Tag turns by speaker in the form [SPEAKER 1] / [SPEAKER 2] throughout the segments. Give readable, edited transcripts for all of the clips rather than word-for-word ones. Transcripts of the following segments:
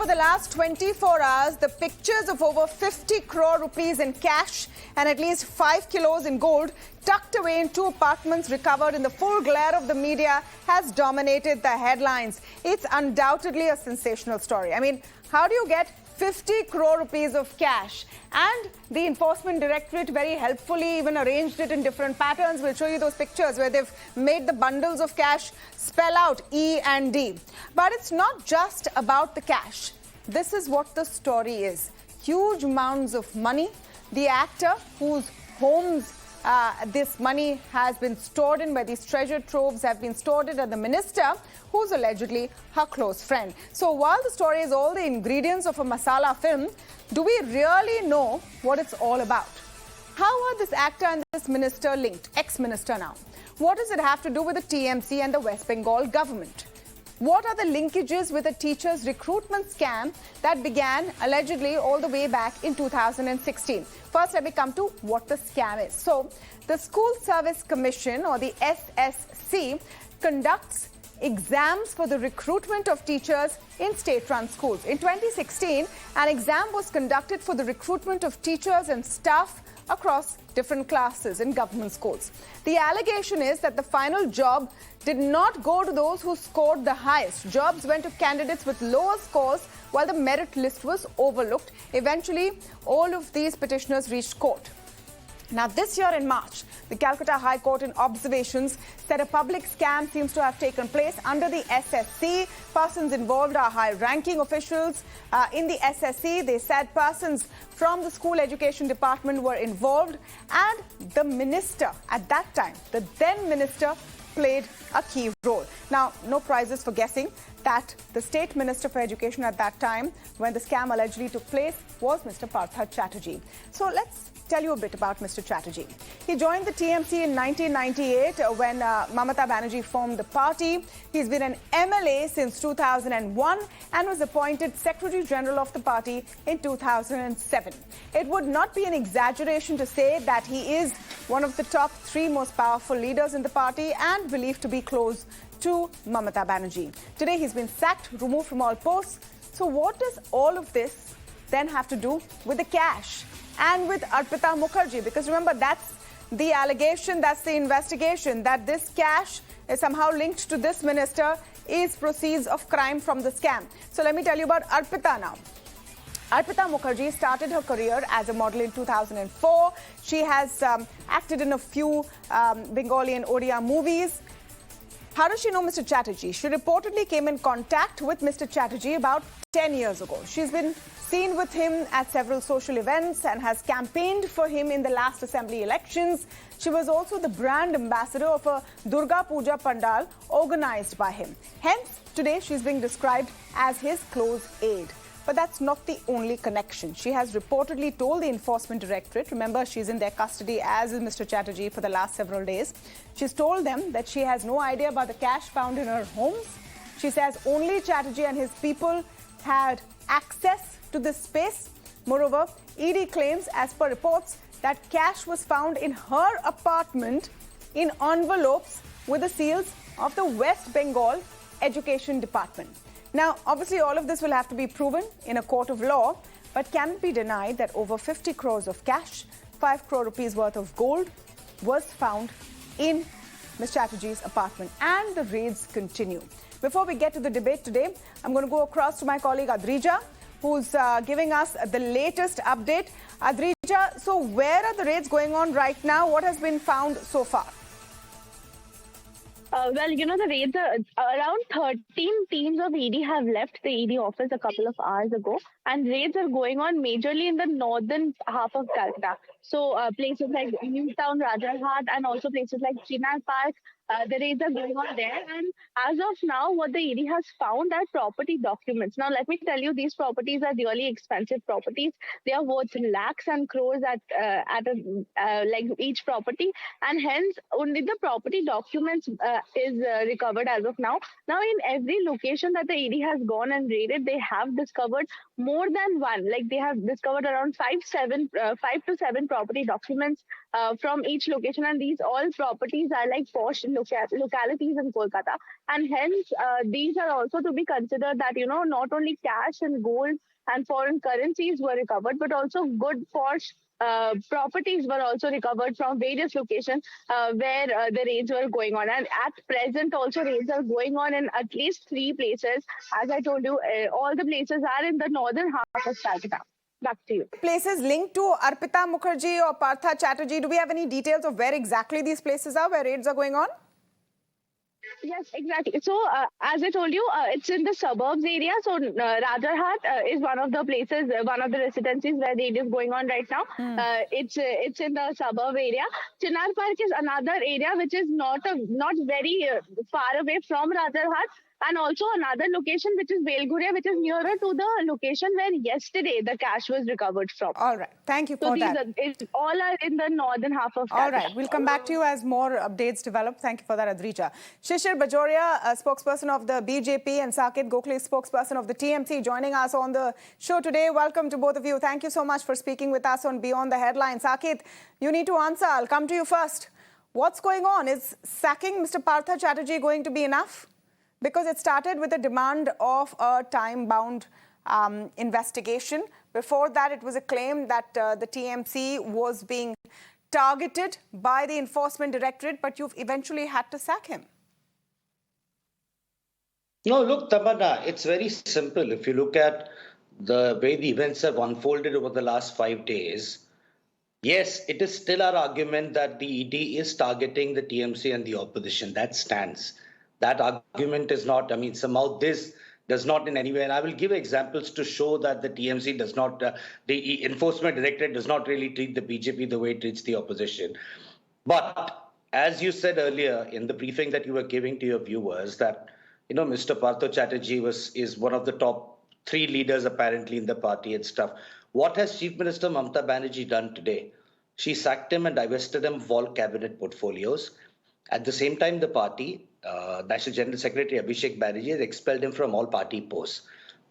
[SPEAKER 1] over the last 24 hours, the pictures of over 50 crore rupees in cash and at least 5 kilos in gold tucked away in 2 apartments recovered in the full glare of the media has dominated the headlines. It's undoubtedly a sensational story. I mean, how do you get 50 crore rupees of cash? And the Enforcement Directorate very helpfully even arranged it in different patterns. We'll show you those pictures where they've made the bundles of cash spell out E and D. But it's not just about the cash. This is what the story is. Huge amounts of money. The actor whose homes this money has been stored in, where these treasure troves have been stored in, and the minister who's allegedly her close friend. So while the story is all the ingredients of a masala film, do we really know what it's all about? How are this actor and this minister linked? Ex-minister now. What does it have to do with the TMC and the West Bengal government? What are the linkages with the teachers' recruitment scam that began allegedly all the way back in 2016? First, let me come to what the scam is. So, the School Service Commission, or the SSC, conducts exams for the recruitment of teachers in state-run schools. In 2016, an exam was conducted for the recruitment of teachers and staff across different classes in government schools. The allegation is that the final job did not go to those who scored the highest. Jobs went to candidates with lower scores while the merit list was overlooked. Eventually, all of these petitioners reached court. Now, this year in March, the Calcutta High Court in observations said a public scam seems to have taken place under the SSC. Persons involved are high-ranking officials in the SSC. They said persons from the school education department were involved, and the minister at that time, the then minister, played a key role. Now, no prizes for guessing that the State Minister for Education at that time, when the scam allegedly took place, was Mr. Partha Chatterjee. So let's tell you a bit about Mr. Chatterjee. He joined the TMC in 1998 when Mamata Banerjee formed the party. He's been an MLA since 2001 and was appointed Secretary General of the party in 2007. It would not be an exaggeration to say that he is one of the top 3 most powerful leaders in the party and believed to be close to Mamata Banerjee. Today he's been sacked, removed from all posts. So what does all of this then have to do with the cash and with Arpita Mukherjee? Because remember, that's the allegation, that's the investigation, that this cash is somehow linked to this minister is proceeds of crime from the scam. So let me tell you about Arpita now. Arpita Mukherjee started her career as a model in 2004. She has acted in a few Bengali and Odia movies. How does she know Mr. Chatterjee? She reportedly came in contact with Mr. Chatterjee about 10 years ago. She's been seen with him at several social events and has campaigned for him in the last assembly elections. She was also the brand ambassador of a Durga Puja Pandal organized by him. Hence, today she's being described as his close aide. But that's not the only connection. She has reportedly told the Enforcement Directorate, remember she's in their custody as is Mr. Chatterjee for the last several days, she's told them that she has no idea about the cash found in her homes. She says only Chatterjee and his people had access to this space. Moreover, ED claims, as per reports, that cash was found in her apartment in envelopes with the seals of the West Bengal Education Department. Now, obviously, all of this will have to be proven in a court of law, but can it be denied that over 50 crores of cash, 5 crore rupees worth of gold was found in Ms. Chatterjee's apartment? And the raids continue. Before we get to the debate today, I'm going to go across to my colleague Adrija, who's giving us the latest update. Adrija, so where are the raids going on right now? What has been found so far?
[SPEAKER 2] Well, you know, the raids are around 13 teams of ED have left the ED office a couple of hours ago, and raids are going on majorly in the northern half of Calcutta. So places like Newtown, Rajarhat, and also places like Chinar Park, the raids are going on there. And as of now, what the ED has found are property documents. Now, let me tell you, these properties are really expensive properties. They are worth lakhs and crores at like each property, and hence only the property documents is recovered as of now. Now, in every location that the ED has gone and raided, they have discovered more than one. Like they have discovered around 5 to 7 property documents from each location, and these all properties are like posh localities in Kolkata, and hence these are also to be considered that not only cash and gold and foreign currencies were recovered, but also good posh properties were also recovered from various locations where the raids were going on. And at present, also raids are going on in at least 3 places. As I told you, all the places are in the northern half of Calcutta. Back to you.
[SPEAKER 1] Places linked to Arpita Mukherjee or Partha Chatterjee, do we have any details of where exactly these places are, where raids are going on?
[SPEAKER 2] Yes, exactly. So, as I told you, it's in the suburbs area. So, Rajarhat is one of the places, one of the residencies where raid is going on right now. It's in the suburb area. Chinar Park is another area which is not very far away from Rajarhat. And also another location which is Belguria, which is nearer to the location where yesterday the cash was recovered from.
[SPEAKER 1] All right. Thank you for that.
[SPEAKER 2] All are in the northern half of Calcutta.
[SPEAKER 1] All right. We'll come back to you as more updates develop. Thank you for that, Adrija. Shishir Bajoria, spokesperson of the BJP, and Saket Gokhale, spokesperson of the TMC, joining us on the show today. Welcome to both of you. Thank you so much for speaking with us on Beyond the Headlines. Saket, you need to answer. I'll come to you first. What's going on? Is sacking Mr. Partha Chatterjee going to be enough? Because it started with a demand of a time-bound investigation. Before that, it was a claim that the TMC was being targeted by the Enforcement Directorate, but you've eventually had to sack him.
[SPEAKER 3] No, look, Tamanna, it's very simple. If you look at the way the events have unfolded over the last 5 days, yes, it is still our argument that the ED is targeting the TMC and the opposition. That stands. That argument is not, somehow this does not in any way, and I will give examples to show that the TMC does not, the Enforcement Directorate does not really treat the BJP the way it treats the opposition. But as you said earlier in the briefing that you were giving to your viewers, that, Mr. Partha Chatterjee is one of the top 3 leaders apparently in the party and stuff. What has Chief Minister Mamata Banerjee done today? She sacked him and divested him of all cabinet portfolios. At the same time, the party, National General Secretary Abhishek Banerjee, has expelled him from all party posts.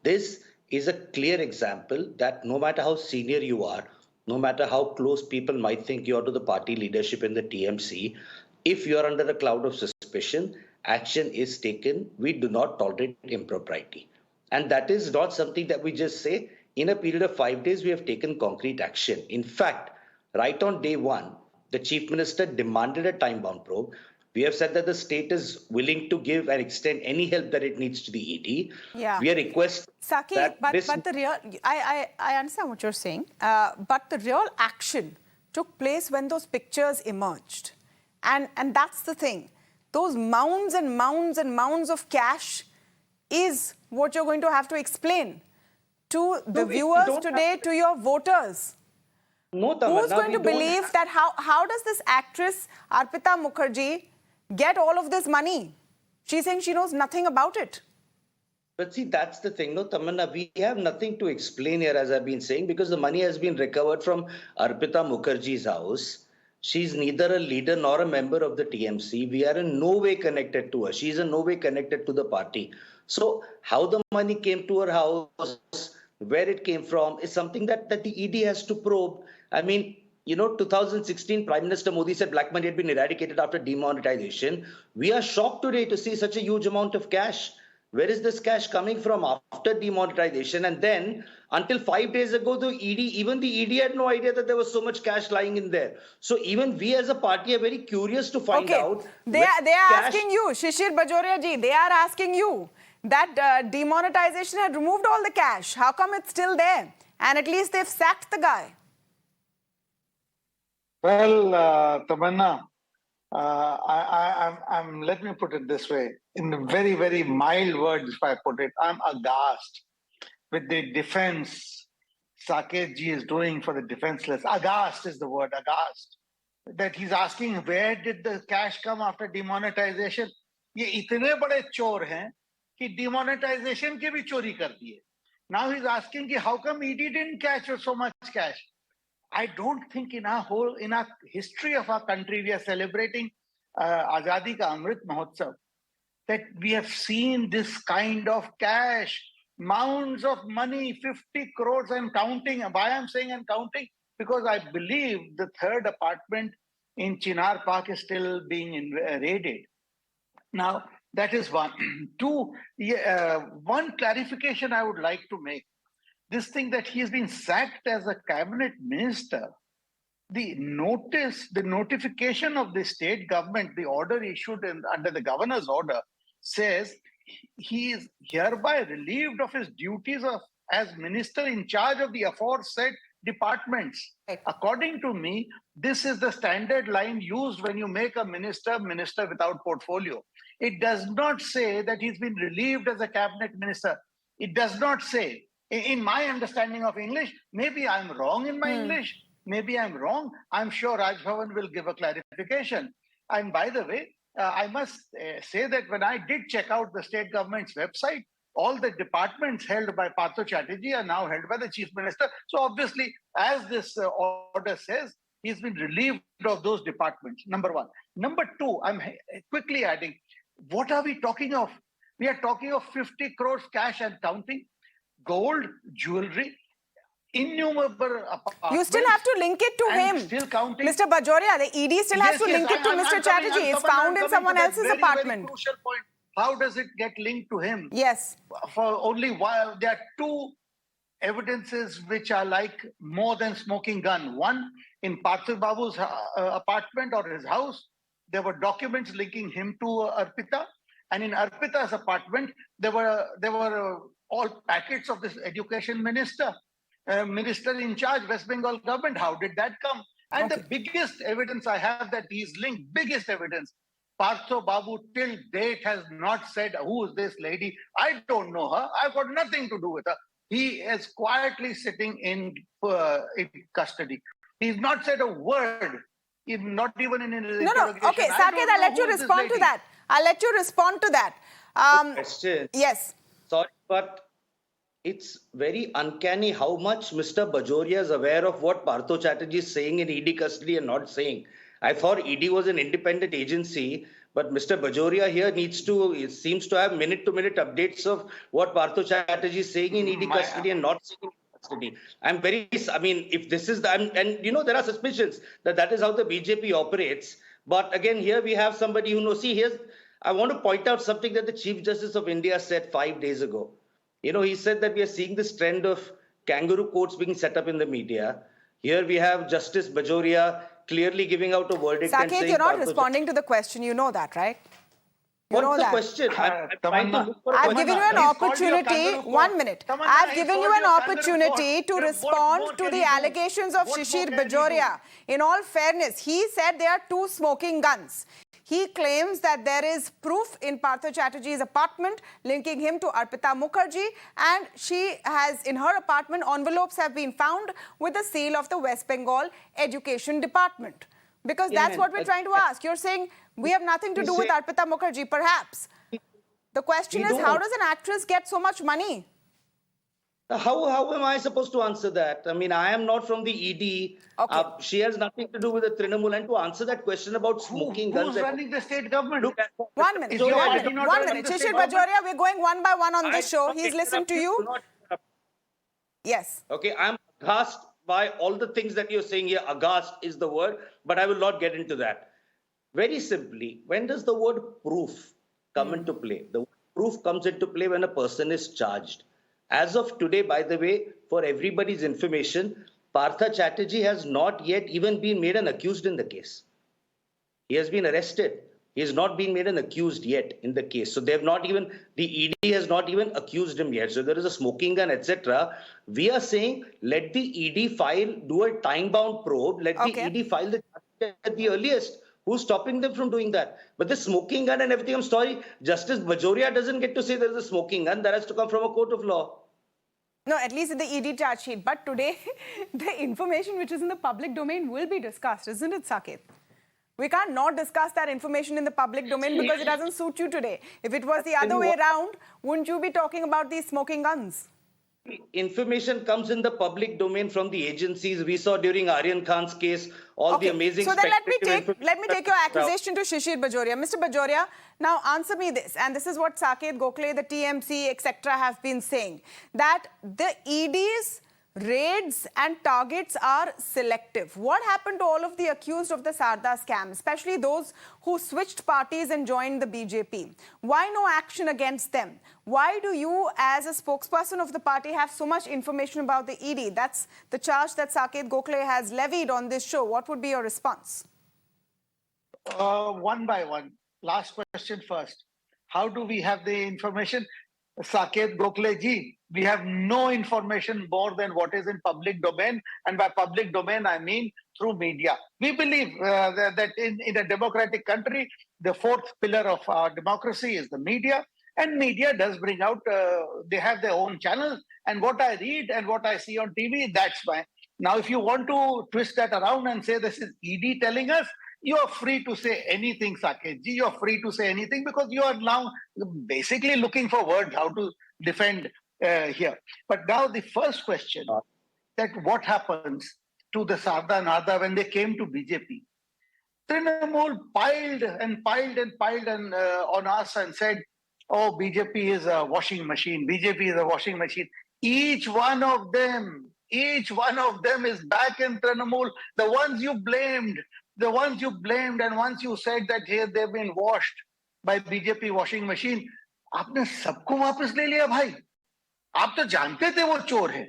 [SPEAKER 3] This is a clear example that no matter how senior you are, no matter how close people might think you are to the party leadership in the TMC, if you are under a cloud of suspicion, action is taken. We do not tolerate impropriety. And that is not something that we just say. In a period of 5 days, we have taken concrete action. In fact, right on day 1, the Chief Minister demanded a time-bound probe. We have said that the state is willing to give and extend any help that it needs to the ED.
[SPEAKER 1] Yeah.
[SPEAKER 3] We are requesting
[SPEAKER 1] Saket, but the real, I understand what you're saying, but the real action took place when those pictures emerged. And that's the thing. Those mounds and mounds and mounds of cash is what you're going to have to explain to the viewers today, to your voters.
[SPEAKER 3] No, Tamanna,
[SPEAKER 1] who's going to believe that how does this actress Arpita Mukherjee get all of this money? She's saying she knows nothing about it.
[SPEAKER 3] But see, that's the thing, no, Tamanna, we have nothing to explain here, as I've been saying, because the money has been recovered from Arpita Mukherjee's house. She's neither a leader nor a member of the TMC. We are in no way connected to her. She's in no way connected to the party. So how the money came to her house, where it came from, is something that the ED has to probe. 2016, Prime Minister Modi said black money had been eradicated after demonetization. We are shocked today to see such a huge amount of cash. Where is this cash coming from after demonetization? And then, until 5 days ago, even the ED had no idea that there was so much cash lying in there. So even we as a party are very curious to find out.
[SPEAKER 1] They are asking you, Shishir Bajoria ji, they are asking you that demonetization had removed all the cash. How come it's still there? And at least they've sacked the guy.
[SPEAKER 4] Well, Tamanna, let me put it this way. In very, very mild words, if I put it, I'm aghast with the defense Saket ji is doing for the defenseless. Aghast is the word, aghast. That he's asking, where did the cash come after demonetization? ये इतने बड़े चोर हैं कि demonetization के भी चोरी कर दिए. Now he's asking, how come ED didn't catch so much cash? I don't think in our history of our country, we are celebrating Azadi Ka Amrit Mahotsav, that we have seen this kind of cash, mounds of money, 50 crores and counting. Why I'm saying and counting? because I believe the third apartment in Chinar Park is still being raided. Now, that is one. Two, one clarification I would like to make. This thing that he has been sacked as a cabinet minister, the notification of the state government, the order issued under the governor's order says he is hereby relieved of his duties as minister in charge of the aforesaid departments.
[SPEAKER 1] Right.
[SPEAKER 4] According to me, this is the standard line used when you make a minister without portfolio. It does not say that he's been relieved as a cabinet minister. It does not say. In my understanding of English, maybe I'm wrong in my English. Maybe I'm wrong. I'm sure Raj Bhavan will give a clarification. And by the way, I must say that when I did check out the state government's website, all the departments held by Partha Chatterjee are now held by the chief minister. So obviously, as this order says, he's been relieved of those departments, number one. Number two, I'm quickly adding, what are we talking of? We are talking of 50 crores cash and counting, gold, jewelry, innumerable apartments.
[SPEAKER 1] You still have to link it to him.
[SPEAKER 4] Still counting.
[SPEAKER 1] Mr. Bajoria, the ED still has to link it to Mr. Chatterjee. It's found in someone else's apartment.
[SPEAKER 4] Very crucial point. How does it get linked to him?
[SPEAKER 1] Yes.
[SPEAKER 4] For only while there are two evidences which are like more than smoking gun. One, in Partha Babu's apartment or his house, there were documents linking him to Arpita. And in Arpita's apartment, there were all packets of this education minister. Minister in charge, West Bengal government. How did that come? And the biggest evidence I have that he's linked, biggest evidence, Partha Babu till date has not said, who is this lady? I don't know her. I've got nothing to do with her. He is quietly sitting in custody. He's not said a word, not even in his interrogation.
[SPEAKER 1] No. Okay, Saket, I'll let you respond to that. I'll let you respond to that.
[SPEAKER 3] Question.
[SPEAKER 1] Yes.
[SPEAKER 3] Sorry, but it's very uncanny how much Mr. Bajoria is aware of what Partha Chatterjee is saying in ED custody and not saying. I thought ED was an independent agency, but Mr. Bajoria here seems to have minute-to-minute updates of what Partha Chatterjee is saying in ED custody and not saying in custody. If this is and you know, there are suspicions that is how the BJP operates. But again, here we have somebody who knows. See, I want to point out something that the Chief Justice of India said 5 days ago. You know, he said that we are seeing this trend of kangaroo courts being set up in the media. Here we have Justice Bajoria clearly giving out a verdict.
[SPEAKER 1] Saket, you're not responding to the question. You know that, right?
[SPEAKER 3] What's the question? I'm trying to look for a
[SPEAKER 1] I've
[SPEAKER 3] question.
[SPEAKER 1] given you an opportunity. 1 minute. I've given you an opportunity to respond to the allegations of Shishir Bajoria. In all fairness, he said there are two smoking guns. He claims that there is proof in Partha Chatterjee's apartment linking him to Arpita Mukherjee, and she has, in her apartment, envelopes have been found with the seal of the West Bengal Education Department. Because that's what we're trying to ask. You're saying we have nothing to do with Arpita Mukherjee, perhaps. The question is, how does an actress get so much money?
[SPEAKER 3] How am I supposed to answer that? I mean, I am not from the ED.
[SPEAKER 1] Okay.
[SPEAKER 3] She has nothing to do with the Trinamool. And to answer that question about smoking guns...
[SPEAKER 4] Who's running the state government?
[SPEAKER 3] Look at
[SPEAKER 1] 1 minute.
[SPEAKER 4] Is your
[SPEAKER 1] 1
[SPEAKER 4] party
[SPEAKER 1] minute.
[SPEAKER 4] not
[SPEAKER 1] 1
[SPEAKER 4] running
[SPEAKER 1] minute.
[SPEAKER 4] the
[SPEAKER 1] Shishir
[SPEAKER 4] state
[SPEAKER 1] Bajoria, we're going one by one on this show. He's listened to you. Yes.
[SPEAKER 3] Okay, I'm aghast by all the things that you're saying here. Aghast is the word, but I will not get into that. Very simply, when does the word proof come into play? The word proof comes into play when a person is charged. As of today, by the way, for everybody's information, Partha Chatterjee has not yet even been made an accused in the case. He has been arrested. He has not been made an accused yet in the case. So they have not even, the ED has not even accused him yet. So there is a smoking gun, etc. We are saying, let the ED file, do a time-bound probe, let the ED file the charge at the earliest. Who's stopping them from doing that? But the smoking gun and everything, I'm sorry, Justice Bajoria doesn't get to say there is a smoking gun. That has to come from a court of law.
[SPEAKER 1] No, at least in the ED charge sheet. But today, the information which is in the public domain will be discussed, isn't it, Saket? We can't not discuss that information in the public domain because it doesn't suit you today. If it was the other way around, wouldn't you be talking about these smoking guns?
[SPEAKER 3] Information comes in the public domain from the agencies. We saw during Aryan Khan's case all the amazing.
[SPEAKER 1] So then let me take your accusation to Shishir Bajoria. Mr. Bajoria, now answer me this, and this is what Saket Gokhale, the TMC, etc. have been saying, that the ED's raids and targets are selective. What happened to all of the accused of the Sarda scam, especially those who switched parties and joined the BJP? Why no action against them? Why do you, as a spokesperson of the party, have so much information about the ED? That's the charge that Saket Gokhale has levied on this show. What would be your response?
[SPEAKER 4] One by one. Last question first. How do we have the information? Saket Gokhale ji, we have no information more than what is in public domain. And by public domain, I mean through media. We believe that in a democratic country, the fourth pillar of our democracy is the media. And media does bring out, they have their own channel. And what I read and what I see on TV, that's fine. Now, if you want to twist that around and say this is ED telling us, you are free to say anything, Saket ji. You are free to say anything because you are now basically looking for words how to defend here. But now the first question, that what happens to the Sarda Nada when they came to BJP? Trinamool piled on us and said, oh, BJP is a washing machine. BJP is a washing machine. Each one of them is back in Trinamool. The ones you blamed, and once you said that here they've been washed by BJP washing machine, आपने सबको वापस ले लिया भाई. आप तो जानते थे वो चोर है.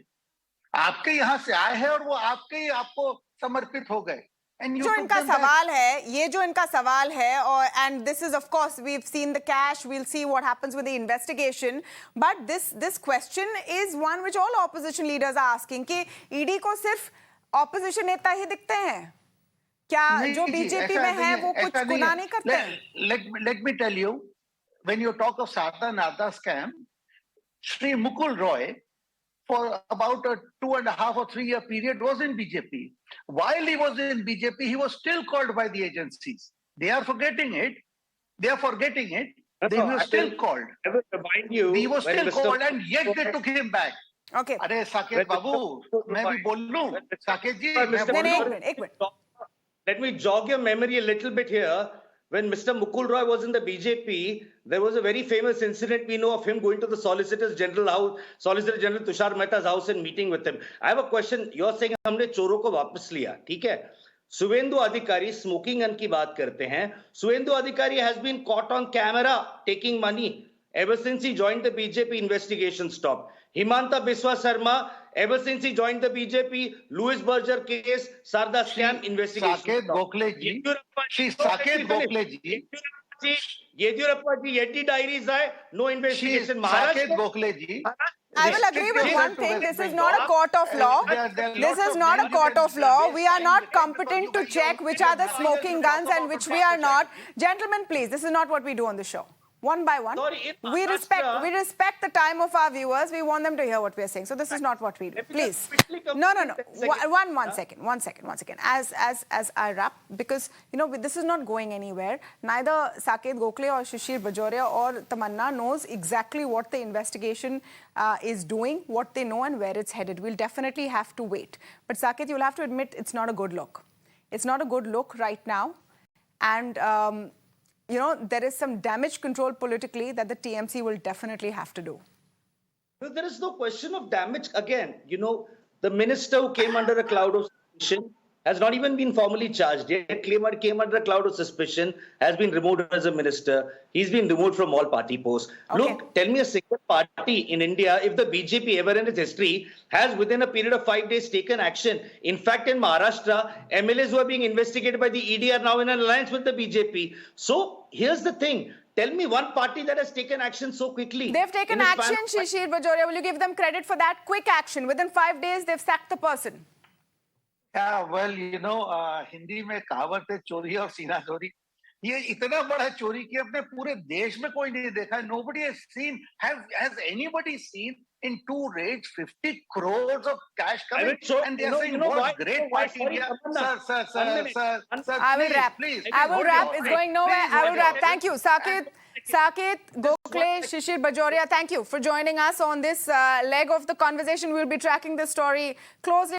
[SPEAKER 4] आपके यहाँ से आए हैं और वो आपको समर्पित हो गए.
[SPEAKER 1] जो इनका सवाल है, ये जो इनका सवाल है, और and this is of course we've seen the cash, we'll see what happens with the investigation, but this question is one which all opposition leaders are asking कि ED को सिर्फ opposition नेता ही दिखते हैं क्या? जो बीजेपी में है वो कुछ गुनाह नहीं करते?
[SPEAKER 4] Let me tell you, when you talk of Sarda Nada scam, Shri Mukul Roy, for about a 2.5 or 3 year period, was in BJP. While he was in BJP, he was still called by the agencies. They are forgetting it. They were still called.
[SPEAKER 3] I will remind you.
[SPEAKER 4] He was still called, and yet they took him back.
[SPEAKER 1] Okay.
[SPEAKER 4] अरे साकेत बाबू, मैं भी बोल लूं. साकेत जी, मैं बोल लूं.
[SPEAKER 1] एक minute.
[SPEAKER 3] Let me jog your memory a little bit here. When Mr. Mukul Roy was in the BJP, there was a very famous incident we know of him going to the Solicitor General Tushar Mehta's house and meeting with him. I have a question. You're saying हमने चोरों को वापस लिया, ठीक है? Suvendu Adhikari smoking gun की बात करते हैं. Suvendu Adhikari has been caught on camera taking money. Ever since he joined the BJP, investigation stopped. Himanta Biswa Sarma, ever since he joined the BJP, Louis Berger case, Sarda scam investigation.
[SPEAKER 4] Saket Gokhale ji. Saket Gokhale ji.
[SPEAKER 3] Yediyurappa ji, Yeti diaries hai, no investigation.
[SPEAKER 4] Saket Gokhale ji.
[SPEAKER 1] I will agree with one thing. This is not a court of law. This is not a court of law. We are not competent to check which are the smoking guns and which we are not. Gentlemen, please, this is not what we do on the show. One by one.
[SPEAKER 3] Sorry,
[SPEAKER 1] we respect the time of our viewers. We want them to hear what we are saying. So this is not what we do. Please. No. One second. As I wrap, because this is not going anywhere. Neither Saket Gokhale or Shishir Bajoria or Tamanna knows exactly what the investigation is doing, what they know and where it's headed. We'll definitely have to wait. But Saket, you'll have to admit it's not a good look. It's not a good look right now. And there is some damage control politically that the TMC will definitely have to do.
[SPEAKER 3] There is no question of damage. Again, the minister who came under a cloud of suspicion has not even been formally charged yet. Came under a cloud of suspicion, has been removed as a minister. He's been removed from all party posts. Okay. Look, tell me a single party in India, if the BJP ever in its history has within a period of 5 days taken action. In fact, in Maharashtra, MLAs who are being investigated by the ED are now in an alliance with the BJP. So here's the thing. Tell me one party that has taken action so quickly.
[SPEAKER 1] They've taken action, Shishir Bajoria. Will you give them credit for that? Quick action. Within 5 days, they've sacked the person.
[SPEAKER 4] Yeah, well, Hindi में कहावत है चोरी और सीना चोरी. ये इतना बड़ा चोरी कि अपने पूरे देश में कोई नहीं देखा. Nobody has seen. Has anybody seen in 2 raids 50 crores of cash coming? And they are saying, what great part India. Sir,
[SPEAKER 1] I will wrap.
[SPEAKER 4] Please.
[SPEAKER 1] I will wrap. It's going nowhere. I will wrap. Thank you, Saket Gokhale, Shishir Bajoria. Thank you for joining us on this leg of the conversation. We'll be tracking this story closely.